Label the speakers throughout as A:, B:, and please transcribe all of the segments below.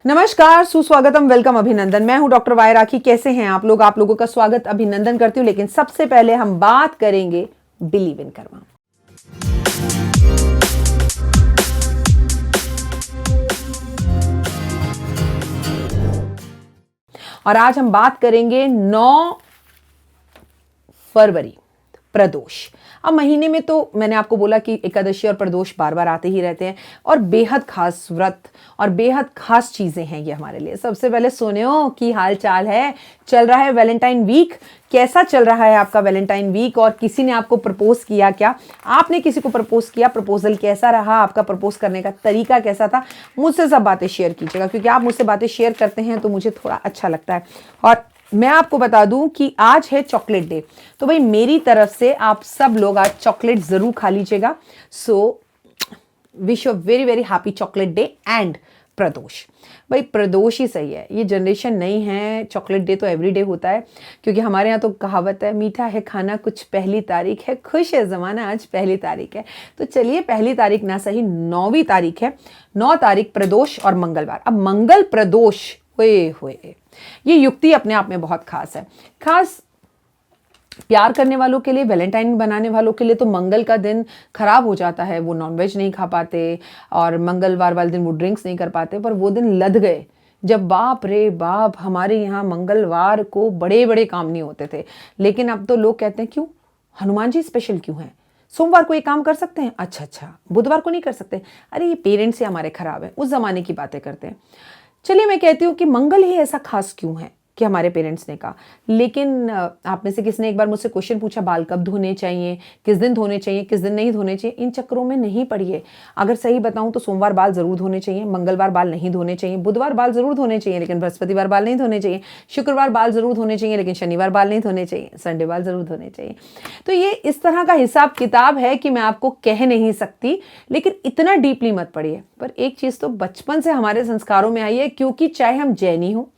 A: नमस्कार, सुस्वागतम, वेलकम, अभिनंदन। मैं हूं डॉक्टर वाई राखी। कैसे हैं आप लोग? आप लोगों का स्वागत, अभिनंदन करती हूं। लेकिन सबसे पहले हम बात करेंगे बिलीव इन कर्मा। और आज हम बात करेंगे 9 फरवरी, प्रदोष। अब महीने में तो मैंने आपको बोला कि एकादशी और प्रदोष बार बार आते ही रहते हैं और बेहद खास व्रत और बेहद खास चीजें हैं ये हमारे लिए। सबसे पहले सुनो की हाल चाल है, चल रहा है वैलेंटाइन वीक। कैसा चल रहा है आपका वैलेंटाइन वीक? और किसी ने आपको प्रपोज किया क्या? आपने किसी को प्रपोज किया? प्रपोजल कैसा रहा? आपका प्रपोज करने का तरीका कैसा था? मुझसे सब बातें शेयर कीजिएगा, क्योंकि आप मुझसे बातें शेयर करते हैं तो मुझे थोड़ा अच्छा लगता है। और मैं आपको बता दूं कि आज है चॉकलेट डे, तो भाई मेरी तरफ से आप सब लोग आज चॉकलेट जरूर खा लीजिएगा। So wish you very very happy chocolate day and Pradosh. भाई प्रदोष ही सही है, ये जनरेशन नहीं है। चॉकलेट डे तो एवरी डे होता है, क्योंकि हमारे यहाँ तो कहावत है, मीठा है खाना कुछ पहली तारीख है, खुश है जमाना आज पहली तारीख है। तो चलिए, पहली तारीख ना सही, 9वीं तारीख है। 9 तारीख प्रदोष और मंगलवार। अब मंगल प्रदोष हुए ये युक्ति अपने आप में बहुत खास है। खास प्यार करने वालों के लिए, वैलेंटाइन बनाने वालों के लिए तो मंगल का दिन खराब हो जाता है। वो नॉनवेज नहीं खा पाते और मंगलवार वाले दिन वो ड्रिंक्स नहीं कर पाते। पर वो दिन लद गए जब बाप रे बाप हमारे यहाँ मंगलवार को बड़े बड़े काम नहीं होते थे। लेकिन अब तो लोग कहते हैं क्यों, हनुमान जी स्पेशल क्यों हैं? सोमवार को ये काम कर सकते हैं, अच्छा, बुधवार को नहीं कर सकते। अरे ये पेरेंट्स ही हमारे खराब हैं, उस जमाने की बातें करते हैं। चलिए, मैं कहती हूँ कि मंगल ही ऐसा खास क्यों है कि हमारे पेरेंट्स ने कहा। लेकिन आप में से किसने एक बार मुझसे क्वेश्चन पूछा, बाल कब धोने चाहिए, किस दिन धोने चाहिए, किस दिन नहीं धोने चाहिए। इन चक्करों में नहीं पड़िए। अगर सही बताऊं तो सोमवार बाल जरूर धोने चाहिए, मंगलवार बाल नहीं धोने चाहिए, बुधवार बाल जरूर धोने चाहिए लेकिन बृहस्पतिवार बाल नहीं धोने चाहिए, शुक्रवार बाल जरूर धोने चाहिए लेकिन शनिवार बाल नहीं धोने चाहिए, संडे बाल जरूर धोने चाहिए। तो ये इस तरह का हिसाब किताब है कि मैं आपको कह नहीं सकती, लेकिन इतना डीपली मत पढ़िए। पर एक चीज तो बचपन से हमारे संस्कारों में आई है, क्योंकि चाहे हम जैनी हो,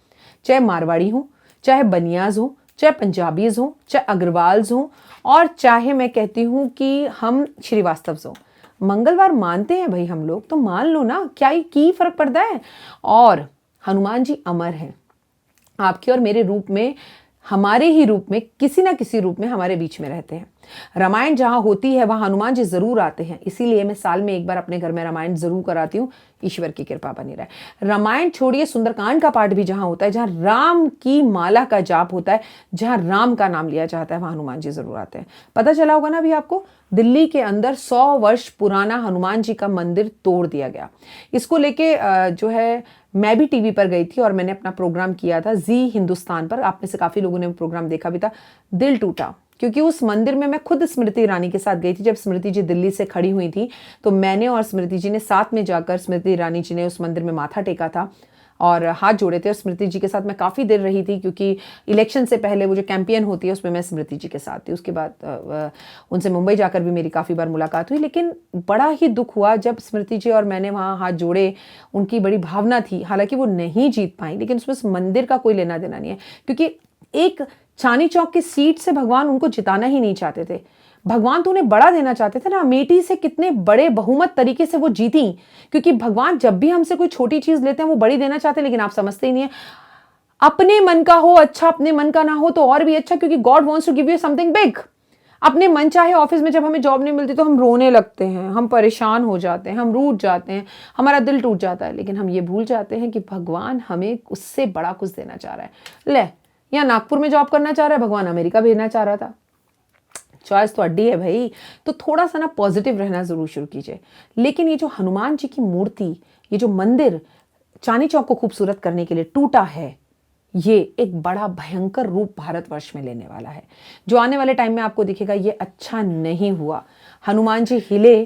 A: चाहे मारवाड़ी हो, चाहे बनियाज हो, चाहे पंजाबीज हो, चाहे अग्रवाल्स हो, और चाहे मैं कहती हूं कि हम श्रीवास्तव्स हो, मंगलवार मानते हैं भाई हम लोग, तो मान लो ना, क्या ही की फर्क पड़ता है। और हनुमान जी अमर हैं, आपके और मेरे रूप में, हमारे ही रूप में, किसी ना किसी रूप में हमारे बीच में रहते हैं। रामायण जहां होती है वहां हनुमान जी जरूर आते हैं। इसीलिए मैं साल में एक बार अपने घर में रामायण जरूर कराती हूँ। ईश्वर की कृपा बनी रहे। रामायण छोड़िए, सुंदरकांड का पाठ भी जहां होता है, जहां राम की माला का जाप होता है, जहां राम का नाम लिया जाता है, वहां हनुमान जी जरूर आते हैं। पता चला होगा ना अभी आपको, दिल्ली के अंदर 100 वर्ष पुराना हनुमान जी का मंदिर तोड़ दिया गया। इसको लेके जो है, मैं भी टीवी पर गई थी और मैंने अपना प्रोग्राम किया था जी हिंदुस्तान पर। आप में से काफी लोगों ने प्रोग्राम देखा भी था। दिल टूटा, क्योंकि उस मंदिर में मैं खुद स्मृति ईरानी के साथ गई थी। जब स्मृति जी दिल्ली से खड़ी हुई थी तो मैंने और स्मृति जी ने साथ में जाकर, स्मृति ईरानी जी ने उस मंदिर में माथा टेका था और हाथ जोड़े थे। और स्मृति जी के साथ मैं काफ़ी देर रही थी, क्योंकि इलेक्शन से पहले वो जो कैंपेन होती है उसमें मैं स्मृति जी के साथ थी। उसके बाद उनसे मुंबई जाकर भी मेरी काफ़ी बार मुलाकात हुई। लेकिन बड़ा ही दुख हुआ जब स्मृति जी और मैंने वहाँ हाथ जोड़े। उनकी बड़ी भावना थी, हालांकि वो नहीं जीत पाई, लेकिन उसमें उस मंदिर का कोई लेना देना नहीं है, क्योंकि एक चांदनी चौक की सीट से भगवान उनको जिताना ही नहीं चाहते थे। भगवान तो उन्हें बड़ा देना चाहते थे ना। अमेठी से कितने बड़े बहुमत तरीके से वो जीती, क्योंकि भगवान जब भी हमसे कोई छोटी चीज लेते हैं वो बड़ी देना चाहते हैं, लेकिन आप समझते ही नहीं है। अपने मन का हो अच्छा, अपने मन का ना हो तो और भी अच्छा, क्योंकि God wants to give you something big. अपने मन चाहे ऑफिस में जब हमें जॉब नहीं मिलती तो हम रोने लगते हैं, हम परेशान हो जाते हैं, हम रूठ जाते हैं, हमारा दिल टूट जाता है। लेकिन हम ये भूल जाते हैं कि भगवान हमें उससे बड़ा कुछ देना चाह रहा है। ले, यहाँ नागपुर में जॉब करना चाह रहा है, भगवान अमेरिका भेजना चाह रहा था। चॉइस तो अड्डी है भाई। तो थोड़ा सा ना पॉजिटिव रहना जरूर शुरू कीजिए। लेकिन ये जो हनुमान जी की मूर्ति, ये जो मंदिर चांदनी चौक को खूबसूरत करने के लिए टूटा है, ये एक बड़ा भयंकर रूप भारतवर्ष में लेने वाला है, जो आने वाले टाइम में आपको दिखेगा। ये अच्छा नहीं हुआ, हनुमान जी हिले,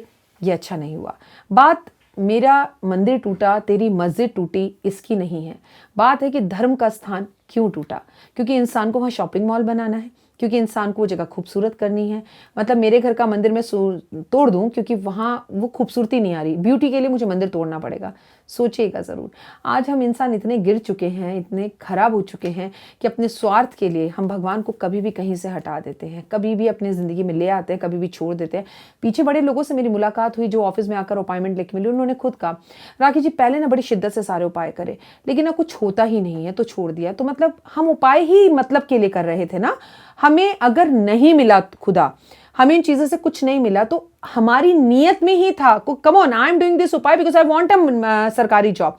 A: ये अच्छा नहीं हुआ। बात मेरा मंदिर टूटा, तेरी मस्जिद टूटी, इसकी नहीं है। बात है कि धर्म का स्थान क्यों टूटा, क्योंकि इंसान को वहाँ शॉपिंग मॉल बनाना है, क्योंकि इंसान को वो जगह खूबसूरत करनी है। मतलब मेरे घर का मंदिर मैं तोड़ दूं क्योंकि वहाँ वो खूबसूरती नहीं आ रही, ब्यूटी के लिए मुझे मंदिर तोड़ना पड़ेगा। सोचिएगा ज़रूर। आज हम इंसान इतने गिर चुके हैं, इतने खराब हो चुके हैं कि अपने स्वार्थ के लिए हम भगवान को कभी भी कहीं से हटा देते हैं, कभी भी अपनी ज़िंदगी में ले आते हैं, कभी भी छोड़ देते हैं। पीछे बड़े लोगों से मेरी मुलाकात हुई जो ऑफिस में आकर अपॉइंटमेंट लेके मिली, उन्होंने खुद कहा राखी जी पहले ना बड़ी शिद्दत से सारे उपाय करे, लेकिन ना कुछ होता ही नहीं है तो छोड़ दिया। तो मतलब हम उपाय ही मतलब के लिए कर रहे थे ना। हमें अगर नहीं मिला खुदा, हमें इन चीज़ों से कुछ नहीं मिला तो हमारी नीयत में ही था, come on I am doing this उपाय बिकॉज आई वांट अ सरकारी जॉब।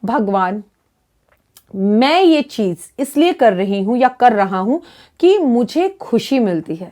A: भगवान मैं ये चीज़ इसलिए कर रही हूँ या कर रहा हूँ कि मुझे खुशी मिलती है,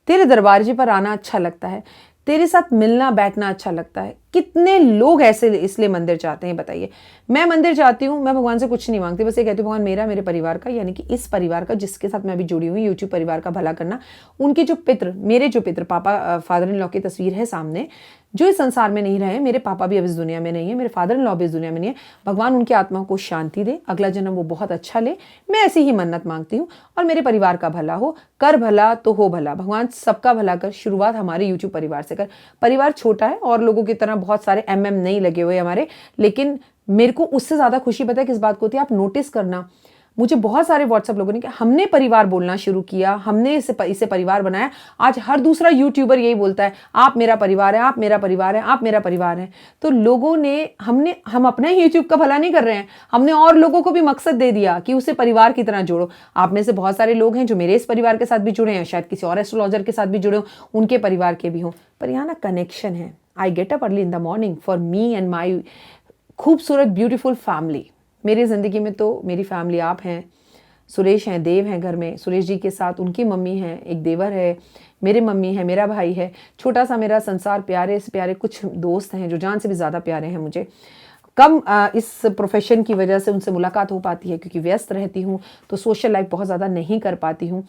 A: तेरे दरबार पर आना अच्छा लगता है, तेरे साथ मिलना बैठना अच्छा लगता है। कितने लोग ऐसे इसलिए मंदिर जाते हैं बताइए। मैं मंदिर जाती हूँ, मैं भगवान से कुछ नहीं मांगती, बस ये कहती हूँ भगवान मेरा, मेरे परिवार का, यानी कि इस परिवार का जिसके साथ मैं अभी जुड़ी हुई यूट्यूब परिवार का भला करना। उनके जो पितृ, मेरे जो पितृ पापा, फादर इन लॉ की तस्वीर है सामने, जो इस संसार में नहीं रहे, मेरे पापा भी अब इस दुनिया में नहीं है, मेरे फादर इन लॉ भी इस दुनिया में नहीं है। भगवान उनकी आत्मा को शांति दे, अगला जन्म वो बहुत अच्छा ले, मैं ऐसी ही मन्नत मांगती हूँ। और मेरे परिवार का भला हो, कर भला तो हो भला। भगवान सबका भला कर। शुरुआत हमारे यूट्यूब परिवार से कर। परिवार छोटा है और लोगों की तरह बहुत सारे MM नहीं लगे हुए हमारे, लेकिन मेरे को उससे ज़्यादा खुशी पता है किस बात को होती है। आप नोटिस करना, मुझे बहुत सारे व्हाट्सएप लोगों ने कि हमने परिवार बोलना शुरू किया, हमने इसे परिवार बनाया। आज हर दूसरा यूट्यूबर यही बोलता है आप मेरा परिवार है, आप मेरा परिवार है, आप मेरा परिवार है। तो लोगों ने हम अपना ही यूट्यूब का भला नहीं कर रहे हैं, हमने और लोगों को भी मकसद दे दिया कि उसे परिवार की तरह जोड़ो। आप में से बहुत सारे लोग हैं जो मेरे इस परिवार के साथ भी जुड़े हैं, शायद किसी और एस्ट्रोलॉजर के साथ भी जुड़े हो, उनके परिवार के भी हों, पर यहाँ ना कनेक्शन है। I get up early in the morning for me and my खूबसूरत ब्यूटीफुल फैमिली। मेरी ज़िंदगी में तो मेरी फैमिली आप हैं, सुरेश हैं, देव हैं घर में, सुरेश जी के साथ उनकी मम्मी हैं, एक देवर है, मेरे मम्मी है, मेरा भाई है, छोटा सा मेरा संसार, प्यारे से प्यारे कुछ दोस्त हैं जो जान से भी ज़्यादा प्यारे हैं मुझे। कम इस प्रोफेशन की वजह से उनसे मुलाकात हो पाती है क्योंकि व्यस्त रहती हूँ, तो सोशल लाइफ बहुत ज़्यादा नहीं कर पाती हूँ,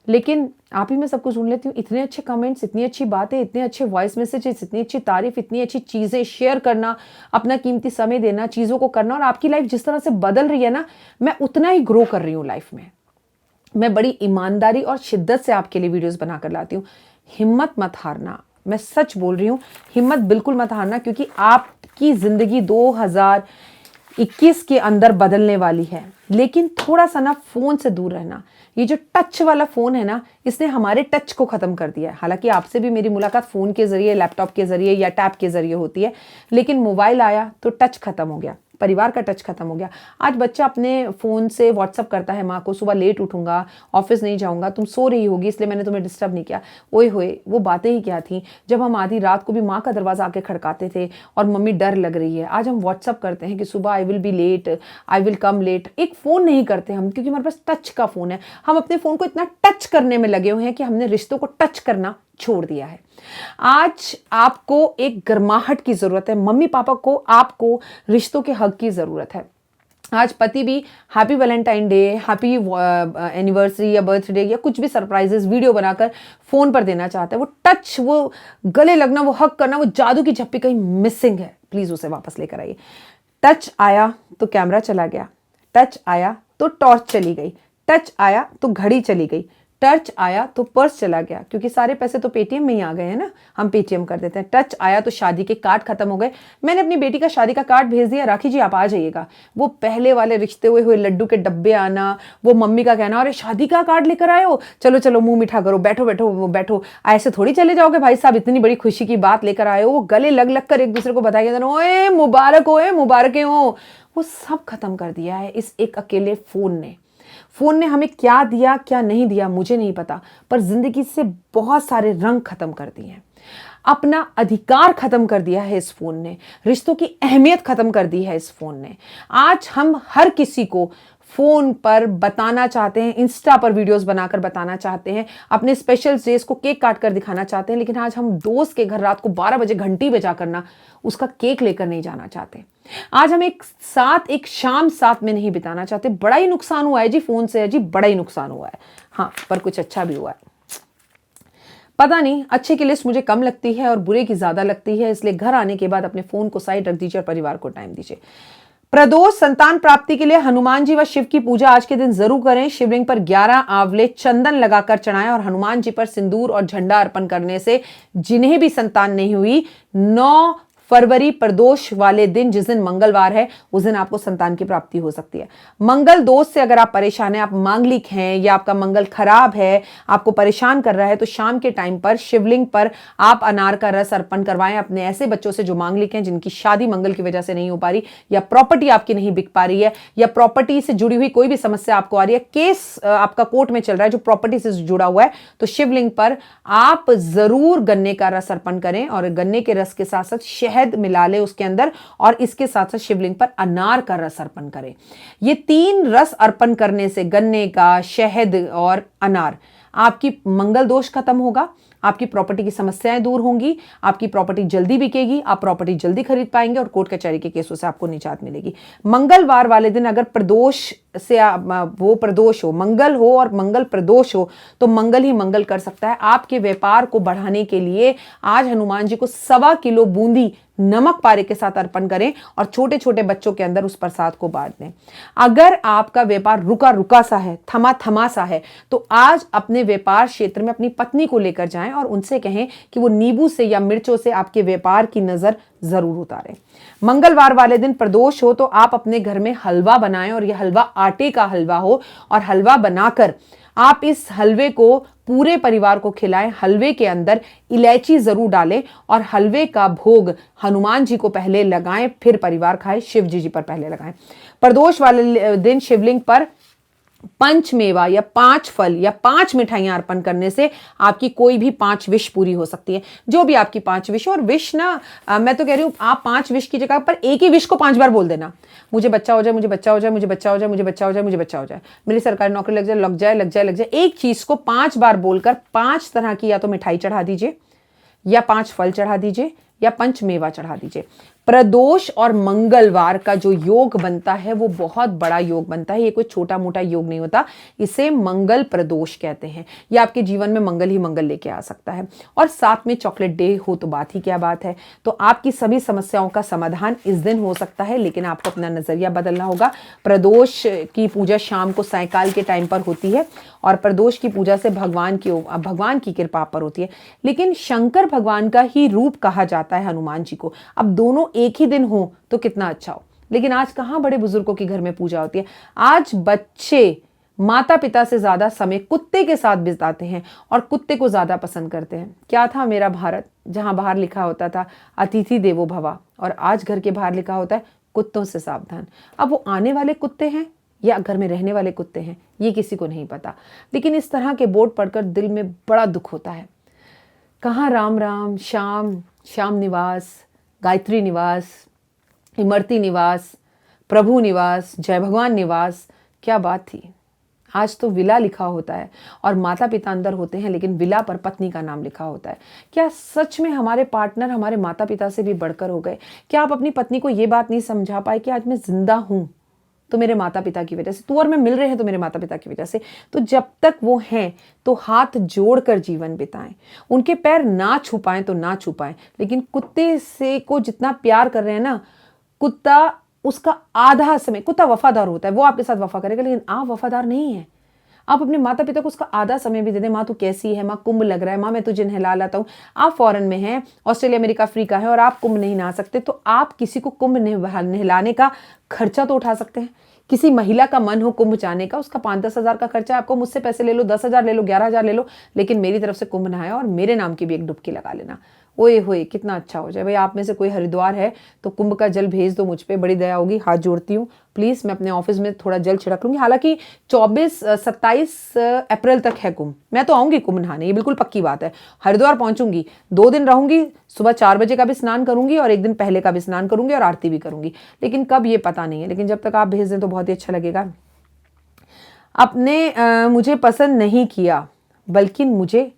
A: लेकिन आप ही में सब कुछ सुन लेती हूँ। इतने अच्छे कमेंट्स, इतनी अच्छी बातें, इतने अच्छे वॉइस मैसेजेस, इतनी अच्छी तारीफ, इतनी अच्छी चीज़ें शेयर करना, अपना कीमती समय देना, चीज़ों को करना, और आपकी लाइफ जिस तरह से बदल रही है ना, मैं उतना ही ग्रो कर रही हूँ लाइफ में। मैं बड़ी ईमानदारी और शिद्दत से आपके लिए वीडियोज़ बनाकर लाती हूँ। हिम्मत मत हारना, मैं सच बोल रही हूँ, हिम्मत बिल्कुल मत हारना, क्योंकि आपकी ज़िंदगी 2021 के अंदर बदलने वाली है। लेकिन थोड़ा सा ना फ़ोन से दूर रहना। ये जो टच वाला फ़ोन है ना, इसने हमारे टच को ख़त्म कर दिया है। हालांकि आपसे भी मेरी मुलाकात फ़ोन के ज़रिए, लैपटॉप के ज़रिए या टैब के ज़रिए होती है, लेकिन मोबाइल आया तो टच ख़त्म हो गया, परिवार का टच खत्म हो गया। आज बच्चा अपने फ़ोन से व्हाट्सअप करता है माँ को, सुबह लेट उठूंगा, ऑफिस नहीं जाऊंगा, तुम सो रही होगी इसलिए मैंने तुम्हें डिस्टर्ब नहीं किया। ओए होए, वो बातें ही क्या थी जब हम आधी रात को भी माँ का दरवाज़ा आके खड़काते थे और मम्मी डर लग रही है। आज हम व्हाट्सअप करते हैं कि सुबह I will be late, I will come late. एक फ़ोन नहीं करते हम, क्योंकि हमारे पास टच का फ़ोन है। हम अपने फ़ोन को इतना टच करने में लगे हुए हैं कि हमने रिश्तों को टच करना छोड़ दिया है। आज आपको एक गर्माहट की ज़रूरत है, मम्मी पापा को, आपको रिश्तों के हक की ज़रूरत है। आज पति भी happy Valentine day, happy anniversary या बर्थडे या कुछ भी सरप्राइजेस वीडियो बनाकर फ़ोन पर देना चाहता है। वो टच, वो गले लगना, वो हक करना, वो जादू की झप्पी कहीं मिसिंग है। प्लीज़ उसे वापस लेकर आइए। टच आया तो कैमरा चला गया, टच आया तो टॉर्च चली गई, टच आया तो घड़ी चली गई, टच आया तो पर्स चला गया, क्योंकि सारे पैसे तो पेटीएम में ही आ गए हैं ना, हम पेटीएम कर देते हैं। टच आया तो शादी के कार्ड खत्म हो गए। मैंने अपनी बेटी का शादी का कार्ड भेज दिया, राखी जी आप आ जाइएगा। वो पहले वाले रिश्ते हुए लड्डू के डब्बे आना, वो मम्मी का कहना अरे शादी का कार्ड लेकर आए हो, चलो चलो मुंह मीठा करो, बैठो बैठो बैठो, ऐसे थोड़ी चले जाओगे भाई साहब, इतनी बड़ी खुशी की बात लेकर आए हो। वो गले लग लग कर एक दूसरे को बताया, ओए मुबारक हो, मुबारक हो। वो सब खत्म कर दिया है इस एक अकेले फ़ोन ने। फ़ोन ने हमें क्या दिया क्या नहीं दिया मुझे नहीं पता, पर ज़िंदगी से बहुत सारे रंग ख़त्म कर दिए हैं, अपना अधिकार ख़त्म कर दिया है इस फ़ोन ने, रिश्तों की अहमियत ख़त्म कर दी है इस फ़ोन ने। आज हम हर किसी को फ़ोन पर बताना चाहते हैं, इंस्टा पर वीडियोस बनाकर बताना चाहते हैं, अपने स्पेशल डेज को केक काट कर दिखाना चाहते हैं, लेकिन आज हम दोस्त के घर रात को 12 बजे घंटी बजा करना उसका केक लेकर नहीं जाना चाहते। आज हम एक शाम साथ में नहीं बिताना चाहते। बड़ा ही नुकसान हुआ है जी फ़ोन से, जी बड़ा ही नुकसान हुआ है। हाँ, पर कुछ अच्छा भी हुआ है। पता नहीं, अच्छे की लिस्ट मुझे कम लगती है और बुरे की ज़्यादा लगती है, इसलिए घर आने के बाद अपने फ़ोन को साइड रख दीजिए और परिवार को टाइम दीजिए। प्रदोष संतान प्राप्ति के लिए हनुमान जी व शिव की पूजा आज के दिन जरूर करें। शिवलिंग पर 11 आंवले चंदन लगाकर चढ़ाएं और हनुमान जी पर सिंदूर और झंडा अर्पण करने से जिन्हें भी संतान नहीं हुई 9 फरवरी प्रदोष वाले दिन, जिस दिन मंगलवार है, उस दिन आपको संतान की प्राप्ति हो सकती है। मंगल दोष से अगर आप परेशान हैं, आप मांगलिक हैं या आपका मंगल खराब है, आपको परेशान कर रहा है, तो शाम के टाइम पर शिवलिंग पर आप अनार का रस अर्पण करवाएं अपने ऐसे बच्चों से जो मांगलिक हैं, जिनकी शादी मंगल की वजह से नहीं हो पा रही, या प्रॉपर्टी आपकी नहीं बिक पा रही है, या प्रॉपर्टी से जुड़ी हुई कोई भी समस्या आपको आ रही है, केस आपका कोर्ट में चल रहा है जो प्रॉपर्टी से जुड़ा हुआ है, तो शिवलिंग पर आप जरूर गन्ने का रस अर्पण करें और गन्ने के रस के साथ साथ शहद मिला ले उसके अंदर, और इसके साथ साथ शिवलिंग पर अनार का रस अर्पण करें। ये 3 रस अर्पण करने से, गन्ने का, शहद और अनार, आपकी मंगल दोष खत्म होगा, आपकी प्रॉपर्टी की समस्याएं दूर होंगी, आपकी प्रॉपर्टी जल्दी बिकेगी, आप प्रॉपर्टी जल्दी खरीद पाएंगे और कोर्ट कचहरी के केसों से आपको निजात मिलेगी। मंगलवार वाले दिन अगर प्रदोष से वो प्रदोष हो, मंगल हो और मंगल प्रदोष हो, तो मंगल ही मंगल कर सकता है। आपके व्यापार को बढ़ाने के लिए आज हनुमान जी को 1.25 किलो बूंदी नमक पारे के साथ अर्पण करें और छोटे छोटे बच्चों के अंदर उस प्रसाद को बांट दें। अगर आपका व्यापार रुका रुका सा है, थमा थमा सा है, तो आज अपने व्यापार क्षेत्र में अपनी पत्नी को लेकर जाएं और उनसे कहें कि वो नींबू से या मिर्चों से आपके व्यापार की नजर जरूर उतारें। मंगलवार वाले दिन प्रदोष हो तो आप अपने घर में हलवा बनाएं, और यह हलवा आटे का हलवा हो, और हलवा बनाकर आप इस हलवे को पूरे परिवार को खिलाएं। हलवे के अंदर इलायची जरूर डालें और हलवे का भोग हनुमान जी को पहले लगाएं, फिर परिवार खाए, शिव जी पर पहले लगाएं। प्रदोष वाले दिन शिवलिंग पर 5 मेवा या 5 फल या 5 मिठाइयां अर्पण करने से आपकी कोई भी 5 विश पूरी हो सकती है। जो भी आपकी 5 विश, और विश ना मैं तो कह रही हूं आप 5 विश की जगह पर एक ही विश को 5 बार बोल देना। मुझे बच्चा हो जाए, मुझे बच्चा हो जाए, मुझे बच्चा हो जाए, मुझे बच्चा हो जाए, मुझे बच्चा हो जाए, मेरी सरकारी नौकरी लग जाए, लग जाए, लग जाए, लग जाए। एक चीज को 5 बार बोलकर 5 तरह की या तो मिठाई चढ़ा दीजिए, या 5 फल चढ़ा दीजिए, या 5 मेवा चढ़ा दीजिए। प्रदोष और मंगलवार का जो योग बनता है वो बहुत बड़ा योग बनता है। ये कोई छोटा मोटा योग नहीं होता, इसे मंगल प्रदोष कहते हैं। ये आपके जीवन में मंगल ही मंगल लेके आ सकता है। और साथ में चॉकलेट डे हो तो बात ही क्या बात है। तो आपकी सभी समस्याओं का समाधान इस दिन हो सकता है, लेकिन आपको अपना नजरिया बदलना होगा। प्रदोष की पूजा शाम को सायकाल के टाइम पर होती है, और प्रदोष की पूजा से भगवान की कृपा पर होती है। लेकिन शंकर भगवान का ही रूप कहा जाता है हनुमान जी को। अब दोनों एक ही दिन हो तो कितना अच्छा हो, लेकिन आज कहां बड़े बुजुर्गों के घर में पूजा होती है। आज बच्चे माता पिता से ज्यादा समय कुत्ते के साथ बिताते हैं और कुत्ते को ज्यादा पसंद करते हैं। क्या था मेरा भारत, जहां बाहर लिखा होता था अतिथि देवो भवा, और आज घर के बाहर लिखा होता है कुत्तों से सावधान। अब वो आने वाले कुत्ते हैं या घर में रहने वाले कुत्ते हैं, ये किसी को नहीं पता। लेकिन इस तरह के बोर्ड पढ़कर दिल में बड़ा दुख होता है। कहाँ राम राम, श्याम, श्याम निवास, गायत्री निवास, इमरती निवास, प्रभु निवास, जय भगवान निवास, क्या बात थी। आज तो विला लिखा होता है और माता पिता अंदर होते हैं, लेकिन विला पर पत्नी का नाम लिखा होता है। क्या सच में हमारे पार्टनर हमारे माता पिता से भी बढ़कर हो गए? क्या आप अपनी पत्नी को ये बात नहीं समझा पाए कि आज मैं जिंदा हूं तो मेरे माता पिता की वजह से, तू और मैं मिल रहे हैं तो मेरे माता पिता की वजह से। तो जब तक वो हैं तो हाथ जोड़कर जीवन बिताएं, उनके पैर ना छुपाएं तो ना छुपाएं। लेकिन कुत्ते से को जितना प्यार कर रहे हैं ना, कुत्ता उसका आधा समय, कुत्ता वफादार होता है, वो आपके साथ वफा करेगा, लेकिन आप वफादार नहीं है। आप अपने माता पिता को उसका आधा समय भी दे दें। माँ तू कैसी है, माँ कुंभ लग रहा है, माँ मैं तुझे नहला लाता हूँ। आप फॉरेन में हैं, ऑस्ट्रेलिया अमेरिका अफ्रीका है, और आप कुंभ नहीं नहा सकते, तो आप किसी को कुंभ नहलाने का खर्चा तो उठा सकते हैं। किसी महिला का मन हो कुंभ जाने का, उसका 5-10 हज़ार का खर्चा, आपको मुझसे पैसे ले लो, 10,000 ले लो, 11,000 ले लो, लेकिन मेरी तरफ से कुंभ नहाया और मेरे नाम की भी एक डुबकी लगा लेना। ओए होए कितना अच्छा हो जाए। भाई आप में से कोई हरिद्वार है तो कुंभ का जल भेज दो मुझ पे, बड़ी दया होगी, हाथ जोड़ती हूँ। प्लीज़ मैं अपने ऑफिस में थोड़ा जल छिड़क लूँगी। हालांकि 27 अप्रैल तक है कुंभ, मैं तो आऊँगी कुंभ नहाने, ये बिल्कुल पक्की बात है। हरिद्वार पहुँचूंगी, 2 दिन रहूँगी, सुबह 4 बजे का भी स्नान करूँगी और एक दिन पहले का भी स्नान करूँगी और आरती भी करूँगी। लेकिन कब ये पता नहीं है, लेकिन जब तक आप भेज दें तो बहुत ही अच्छा लगेगा। आपने मुझे पसंद नहीं किया बल्कि मुझे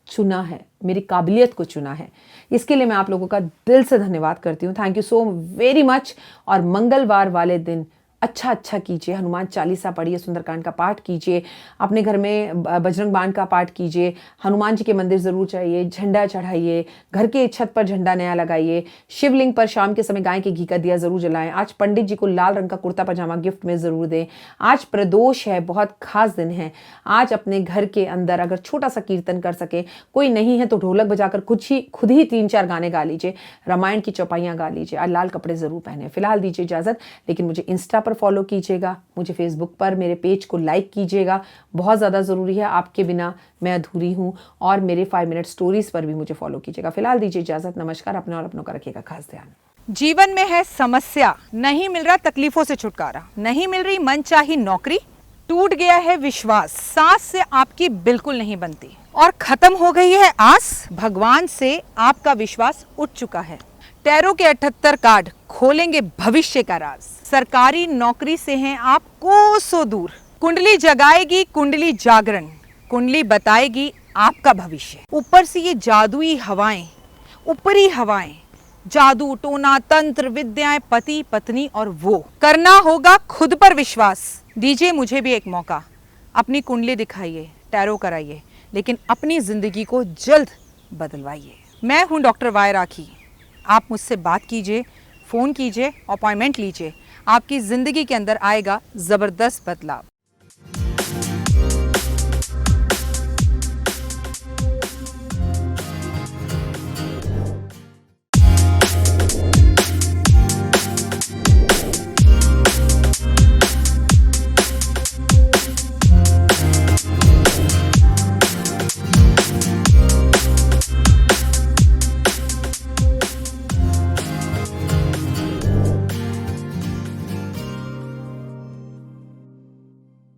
A: चुना है, मेरी काबिलियत को चुना है। इसके लिए मैं आप लोगों का दिल से धन्यवाद करती हूँ। Thank you so very much. और मंगलवार वाले दिन अच्छा अच्छा कीजिए, हनुमान चालीसा पढ़िए, सुंदरकांड का पाठ कीजिए, अपने घर में बजरंग बाण का पाठ कीजिए, हनुमान जी के मंदिर ज़रूर जाइए, झंडा चढ़ाइए, घर के छत पर झंडा नया लगाइए, शिवलिंग पर शाम के समय गाय के घी का दिया ज़रूर जलाएं। आज पंडित जी को लाल रंग का कुर्ता पजामा गिफ्ट में ज़रूर दें। आज प्रदोष है, बहुत खास दिन है। आज अपने घर के अंदर अगर छोटा सा कीर्तन कर सके, कोई नहीं है तो ढोलक बजाकर खुद ही 3-4 गाने गा लीजिए, रामायण की चौपाइयाँ गा लीजिए। आज लाल कपड़े ज़रूर पहने। फिलहाल दीजिए इजाज़त, लेकिन मुझे इंस्टा पर फॉलो कीजिएगा, मुझे फेसबुक पर मेरे पेज को लाइक कीजिएगा, बहुत ज़्यादा ज़रूरी है, आपके बिना मैं अधूरी हूँ। और मेरे 5 मिनट स्टोरीज पर भी मुझे फॉलो कीजिएगा। फिलहाल दीजिए इजाज़त, नमस्कार। अपने और अपनों का रखिएगा खास ध्यान।
B: जीवन में है समस्या, नहीं मिल रहा तकलीफों से छुटकारा, नहीं मिल रही मनचाही नौकरी, टूट गया है विश्वास, सांस से आपकी बिल्कुल नहीं बनती और खत्म हो गई है आस, भगवान से आपका विश्वास उठ चुका है। टैरो के 78 कार्ड खोलेंगे भविष्य का राज, सरकारी नौकरी से हैं आप कोसों दूर, कुंडली जगाएगी कुंडली जागरण, कुंडली बताएगी आपका भविष्य। ऊपर से ये जादुई हवाएं, ऊपरी हवाएं, जादू टोना तंत्र विद्याएं, पति पत्नी और वो, करना होगा खुद पर विश्वास। दीजिए मुझे भी एक मौका, अपनी कुंडली दिखाइए, टैरो कराइए, लेकिन अपनी जिंदगी को जल्द बदलवाइए। मैं हूं डॉक्टर वाई राखी, आप मुझसे बात कीजिए, फ़ोन कीजिए, अपॉइंटमेंट लीजिए, आपकी ज़िंदगी के अंदर आएगा ज़बरदस्त बदलाव।